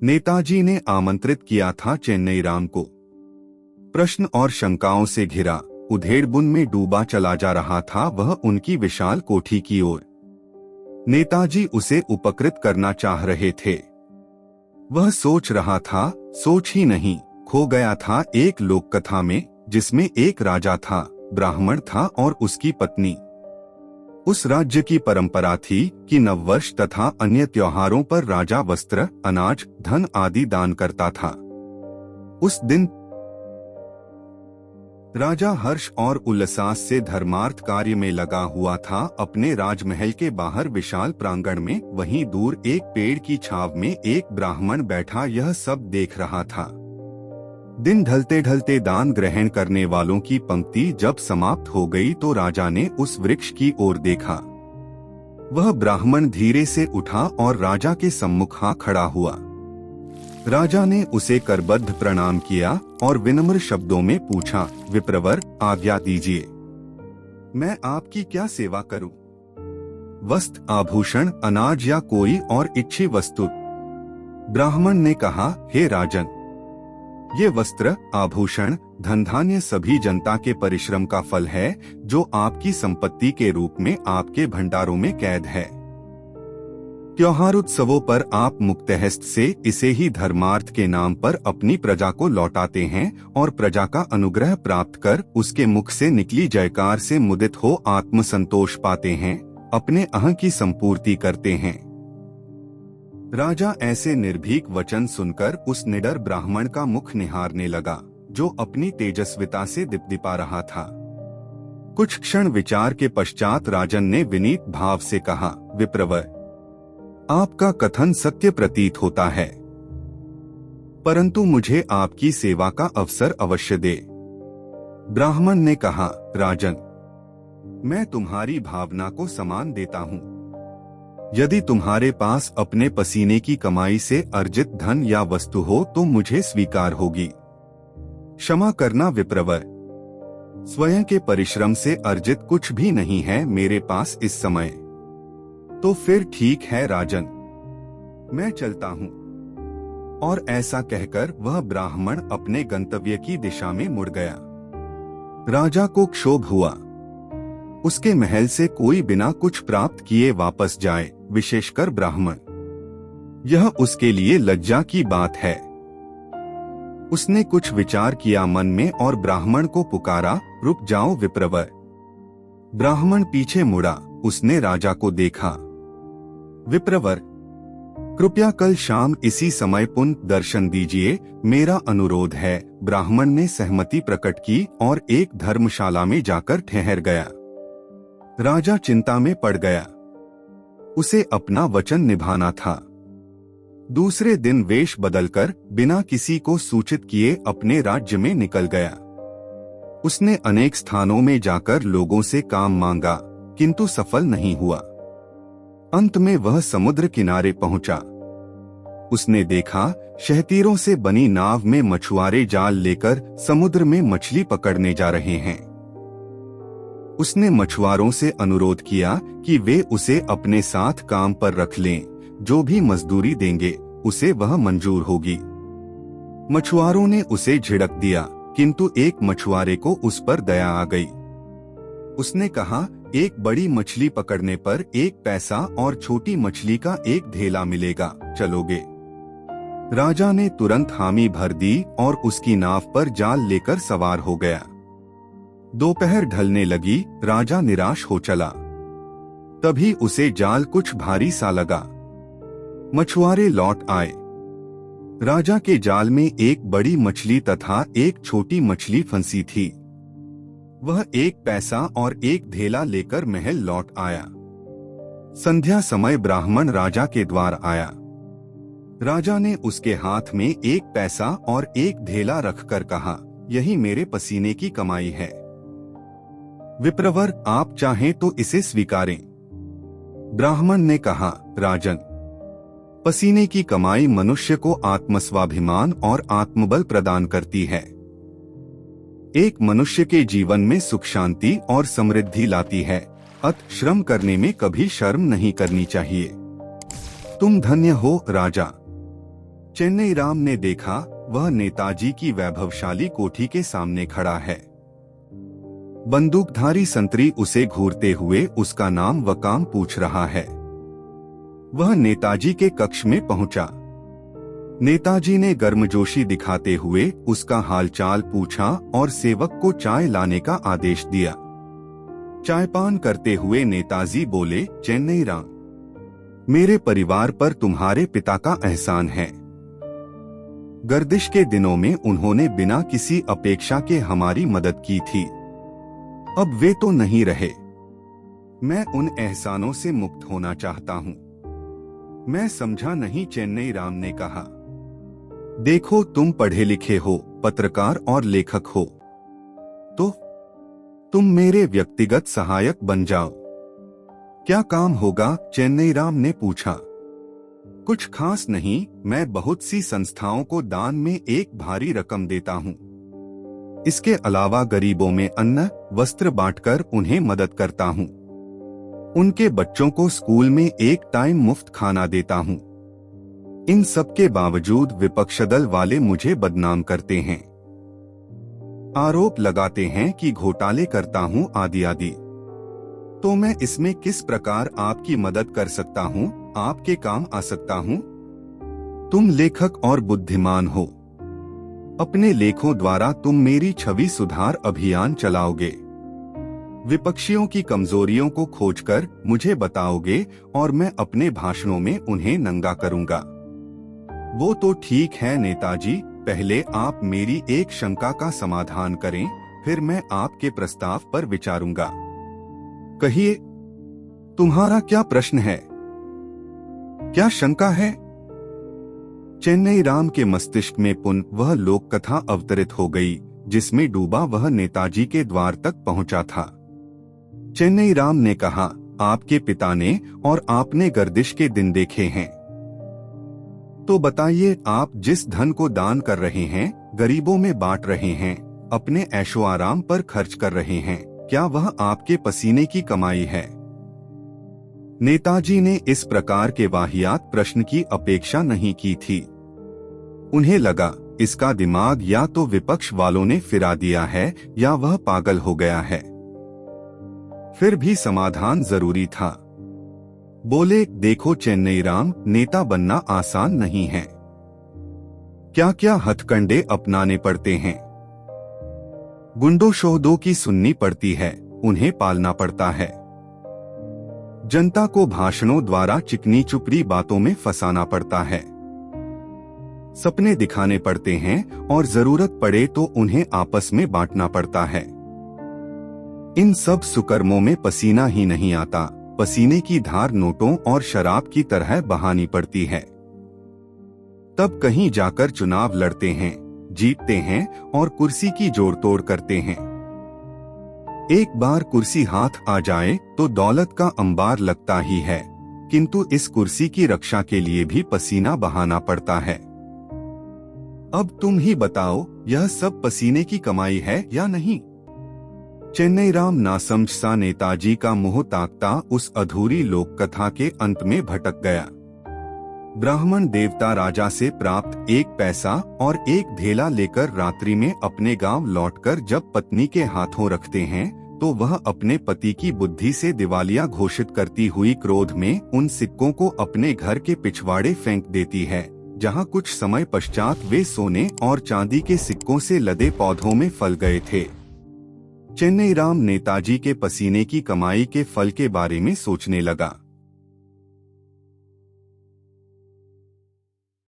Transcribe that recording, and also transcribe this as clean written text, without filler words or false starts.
नेताजी ने आमंत्रित किया था चेन्नई राम को। प्रश्न और शंकाओं से घिरा, उधेड़बुन में डूबा चला जा रहा था वह उनकी विशाल कोठी की ओर। नेताजी उसे उपकृत करना चाह रहे थे। वह सोच रहा था, सोच ही नहीं, खो गया था एक लोककथा में, जिसमें एक राजा था, ब्राह्मण था और उसकी पत्नी। उस राज्य की परंपरा थी कि नववर्ष तथा अन्य त्योहारों पर राजा वस्त्र, अनाज, धन आदि दान करता था। उस दिन राजा हर्ष और उल्लास से धर्मार्थ कार्य में लगा हुआ था। अपने राजमहल के बाहर विशाल प्रांगण में, वहीं दूर एक पेड़ की छाव में एक ब्राह्मण बैठा यह सब देख रहा था। दिन ढलते ढलते दान ग्रहण करने वालों की पंक्ति जब समाप्त हो गई तो राजा ने उस वृक्ष की ओर देखा। वह ब्राह्मण धीरे से उठा और राजा के सम्मुख खड़ा हुआ। राजा ने उसे करबद्ध प्रणाम किया और विनम्र शब्दों में पूछा, विप्रवर, आज्ञा दीजिए, मैं आपकी क्या सेवा करूं? वस्त्र, आभूषण, अनाज या कोई और इच्छी वस्तु? ब्राह्मण ने कहा, हे राजन, ये वस्त्र, आभूषण, धन धान्य सभी जनता के परिश्रम का फल है, जो आपकी संपत्ति के रूप में आपके भंडारों में कैद है। त्योहार उत्सवों पर आप मुक्तहस्त से इसे ही धर्मार्थ के नाम पर अपनी प्रजा को लौटाते हैं और प्रजा का अनुग्रह प्राप्त कर उसके मुख से निकली जयकार से मुदित हो आत्मसंतोष पाते हैं, अपने अहं की संपूर्ति करते हैं। राजा ऐसे निर्भीक वचन सुनकर उस निडर ब्राह्मण का मुख निहारने लगा, जो अपनी तेजस्विता से दिपदिपा रहा था। कुछ क्षण विचार के पश्चात राजन ने विनीत भाव से कहा, विप्रवर, आपका कथन सत्य प्रतीत होता है, परंतु मुझे आपकी सेवा का अवसर अवश्य दे। ब्राह्मण ने कहा, राजन, मैं तुम्हारी भावना को सम्मान देता हूँ। यदि तुम्हारे पास अपने पसीने की कमाई से अर्जित धन या वस्तु हो तो मुझे स्वीकार होगी। क्षमा करना विप्रवर, स्वयं के परिश्रम से अर्जित कुछ भी नहीं है मेरे पास इस समय। तो फिर ठीक है राजन, मैं चलता हूँ। और ऐसा कहकर वह ब्राह्मण अपने गंतव्य की दिशा में मुड़ गया। राजा को क्षोभ हुआ। उसके महल से कोई बिना कुछ प्राप्त किए वापस जाए, विशेषकर ब्राह्मण। यह उसके लिए लज्जा की बात है। उसने कुछ विचार किया मन में और ब्राह्मण को पुकारा, रुक जाओ विप्रवर। ब्राह्मण पीछे मुड़ा। उसने राजा को देखा। विप्रवर, कृपया कल शाम इसी समय पुनः दर्शन दीजिए, मेरा अनुरोध है। ब्राह्मण ने सहमति प्रकट की और एक धर्मशाला में जाकर ठहर गया। राजा चिंता में पड़ गया। उसे अपना वचन निभाना था। दूसरे दिन वेश बदलकर बिना किसी को सूचित किए अपने राज्य में निकल गया। उसने अनेक स्थानों में जाकर लोगों से काम मांगा, किंतु सफल नहीं हुआ। अंत में वह समुद्र किनारे पहुंचा। उसने देखा, शहतीरों से बनी नाव में मछुआरे जाल लेकर समुद्र में मछली पकड़ने जा रहे हैं। उसने मछुआरों से अनुरोध किया कि वे उसे अपने साथ काम पर रख लें, जो भी मजदूरी देंगे उसे वह मंजूर होगी। मछुआरों ने उसे झिड़क दिया, किंतु एक मछुआरे को उस पर दया आ गई। उसने कहा, एक बड़ी मछली पकड़ने पर 1 पैसा और छोटी मछली का 1 धेला मिलेगा, चलोगे? राजा ने तुरंत हामी भर दी और उसकी नाव पर जाल लेकर सवार हो गया। दोपहर ढलने लगी। राजा निराश हो चला। तभी उसे जाल कुछ भारी सा लगा। मछुआरे लौट आए। राजा के जाल में एक बड़ी मछली तथा एक छोटी मछली फंसी थी। वह 1 पैसा और 1 धेला लेकर महल लौट आया। संध्या समय ब्राह्मण राजा के द्वार आया। राजा ने उसके हाथ में 1 पैसा और 1 धेला रखकर कहा, यही मेरे पसीने की कमाई है। विप्रवर, आप चाहें तो इसे स्वीकारें। ब्राह्मण ने कहा, राजन, पसीने की कमाई मनुष्य को आत्मस्वाभिमान और आत्मबल प्रदान करती है। एक मनुष्य के जीवन में सुख, शांति और समृद्धि लाती है। अतः श्रम करने में कभी शर्म नहीं करनी चाहिए। तुम धन्य हो राजा। चेन्नई राम ने देखा वह नेताजी की वैभवशाली कोठी के सामने खड़ा है। बंदूकधारी संतरी उसे घूरते हुए उसका नाम व काम पूछ रहा है। वह नेताजी के कक्ष में पहुंचा। नेताजी ने गर्मजोशी दिखाते हुए उसका हालचाल पूछा और सेवक को चाय लाने का आदेश दिया। चायपान करते हुए नेताजी बोले, चेन्नई राम, मेरे परिवार पर तुम्हारे पिता का एहसान है। गर्दिश के दिनों में उन्होंने बिना किसी अपेक्षा के हमारी मदद की थी। अब वे तो नहीं रहे। मैं उन एहसानों से मुक्त होना चाहता हूँ। मैं समझा नहीं, चेन्नई राम ने कहा। देखो, तुम पढ़े लिखे हो, पत्रकार और लेखक हो, तो तुम मेरे व्यक्तिगत सहायक बन जाओ। क्या काम होगा? चेन्नई राम ने पूछा। कुछ खास नहीं, मैं बहुत सी संस्थाओं को दान में एक भारी रकम देता हूँ। इसके अलावा गरीबों में अन्न वस्त्र बांटकर उन्हें मदद करता हूँ। उनके बच्चों को स्कूल में एक टाइम मुफ्त खाना देता हूँ। इन सब के बावजूद विपक्ष दल वाले मुझे बदनाम करते हैं, आरोप लगाते हैं कि घोटाले करता हूँ आदि आदि। तो मैं इसमें किस प्रकार आपकी मदद कर सकता हूँ, आपके काम आ सकता हूँ? तुम लेखक और बुद्धिमान हो। अपने लेखों द्वारा तुम मेरी छवि सुधार अभियान चलाओगे। विपक्षियों की कमजोरियों को खोजकर मुझे बताओगे और मैं अपने भाषणों में उन्हें नंगा करूंगा। वो तो ठीक है नेताजी, पहले आप मेरी एक शंका का समाधान करें, फिर मैं आपके प्रस्ताव पर विचारूंगा। कहिए, तुम्हारा क्या प्रश्न है? क्या शंका है? चेन्नई राम के मस्तिष्क में पुनः वह लोक कथा अवतरित हो गई जिसमें डूबा वह नेताजी के द्वार तक पहुंचा था। चेन्नई राम ने कहा, आपके पिता ने और आपने गर्दिश के दिन देखे हैं। तो बताइए, आप जिस धन को दान कर रहे हैं, गरीबों में बांट रहे हैं, अपने ऐशो आराम पर खर्च कर रहे हैं, क्या वह आपके पसीने की कमाई है? नेताजी ने इस प्रकार के वाहियात प्रश्न की अपेक्षा नहीं की थी। उन्हें लगा इसका दिमाग या तो विपक्ष वालों ने फिरा दिया है या वह पागल हो गया है। फिर भी समाधान जरूरी था। बोले, देखो चेन्नई राम, नेता बनना आसान नहीं है। क्या क्या हथकंडे अपनाने पड़ते हैं। गुंडों शोहदों की सुननी पड़ती है, उन्हें पालना पड़ता है। जनता को भाषणों द्वारा चिकनी चुपड़ी बातों में फंसाना पड़ता है। सपने दिखाने पड़ते हैं और जरूरत पड़े तो उन्हें आपस में बांटना पड़ता है। इन सब सुकर्मों में पसीना ही नहीं आता, पसीने की धार नोटों और शराब की तरह बहानी पड़ती है। तब कहीं जाकर चुनाव लड़ते हैं, जीतते हैं और कुर्सी की जोड़तोड़ करते हैं। एक बार कुर्सी हाथ आ जाए तो दौलत का अंबार लगता ही है, किंतु इस कुर्सी की रक्षा के लिए भी पसीना बहाना पड़ता है। अब तुम ही बताओ, यह सब पसीने की कमाई है या नहीं? चेन्नई राम नासमझ सा नेताजी का मुंह ताकता उस अधूरी लोक कथा के अंत में भटक गया। ब्राह्मण देवता राजा से प्राप्त एक पैसा और एक ढेला लेकर रात्रि में अपने गांव लौटकर जब पत्नी के हाथों रखते हैं तो वह अपने पति की बुद्धि से दिवालिया घोषित करती हुई क्रोध में उन सिक्कों को अपने घर के पिछवाड़े फेंक देती है, जहां कुछ समय पश्चात वे सोने और चांदी के सिक्कों से लदे पौधों में फल गए थे। चेन्नई राम नेताजी के पसीने की कमाई के फल के बारे में सोचने लगा।